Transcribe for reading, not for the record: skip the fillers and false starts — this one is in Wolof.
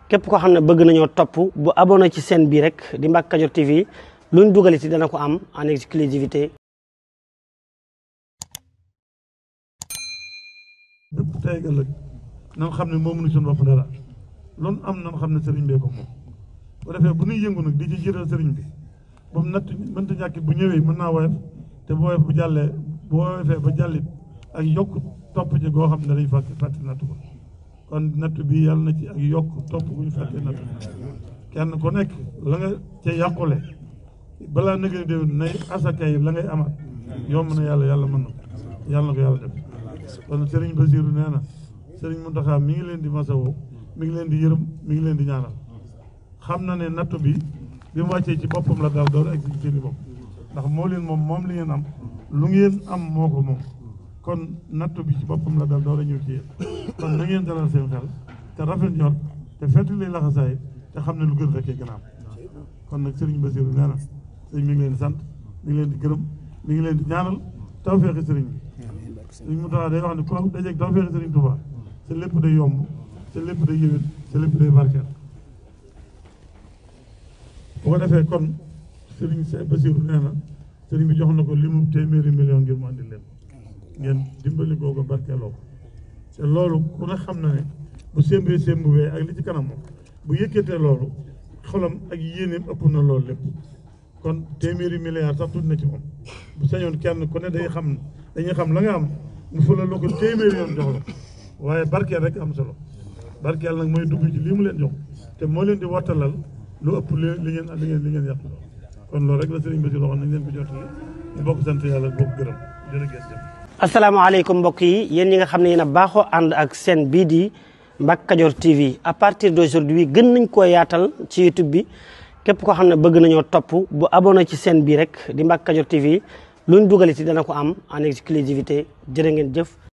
képp koo xam ne bëgg nañoo topp bu abonné ci chaîne bii rek di Mbacke Kadior TV luñ dugal ci dana ko am en exclusivité. bépp tey ëllëg nan xam ne moom nu suñu bopp dara loolu am nan xam ne sëriñ bee ko moom bu defee bu ñuy yëngu nag di ci jiital sëriñ bi ba mu natt mënta ñàkk bu ñëwee mën naa woyof te bu woyof bu jàllee bu woyofee ba jàllit ak yokk topp ci goo xam ne dañuy fàtte natt ko kon natt bi yàlla na ci ak yokk topp bu ñu fàtte natt kenn ku nekk la nga ca yàqule balaa nëgëni déwén nay asakay la ngay amaat yomb na yàlla mën na yàlla na ko yàlla def kon Serigne Bassirou nee na Serigne Mountakha mi ngi leen di masawoo mi ngi leen di yërëm mi ngi leen di ñaanal xam na ne nattu bi mu wàccee ci boppam la daal door ak ci seeni bopp ndax moo leen moom li ngeen am lu ngeen am moo ko moom kon nattu bi ci boppam la daal door a ñëw ci yéen kon na ngeen dalal seen xel te rafet ñor te fett li laxasaay te xam ne lu gën fekkee gën a am kon nag Serigne Bassirou nee na sëñ mi ngi leen di sant mi ngi leen di gërëm mi ngi leen di ñaanal tawfeexi Serigne bi Serigne Mountakha day wax ne ko dajeeg tawfeexi Serigne Touba sa lépp day yomb sa lépp day yëwét sa lépp day barkeel bu ko defee kon Serigne Bassirou nee na Serigne bi jox na ko limu téeméeri million ngir mu andi leen ngeen dimbali koo ko barkeeloo ko te loolu ku ne xam na ne bu sémbee ak li ci kanam moom bu yëkkatee loolu xolam ak yéeneem ëpp na loolu lépp kon téeméeri milliards sax tuuti na ci moom bu sañoon kenn ku ne dañuy xam la nga am mu fulal la ko téeméeri yoon jox la waaye barkeel rek am solo barkeel nag mooy dugg ci lii mu leen jox te moo leen di wattalal lu ëpp li ngeen yàq kon loolu rek la Serigne Bassirou waxoon nañ leen ko jottali ñu bokk sant yàlla bokk gërëm jërëjëf. asalaamaaleykum mbokk yi yéen ñi nga xam ne yéen a baaxoo ànd ak chaîne bii di Mbacke Kadior TV à partir d'aujourd'hui gën nañ koo yaatal ci YouTube bi képp koo xam ne bëgg nañoo topp bu abonné ci chaîne bii rek di Mbacke Kadior TV luñ dugal ci dana ko am en exclusivité jërë ngeen jëf.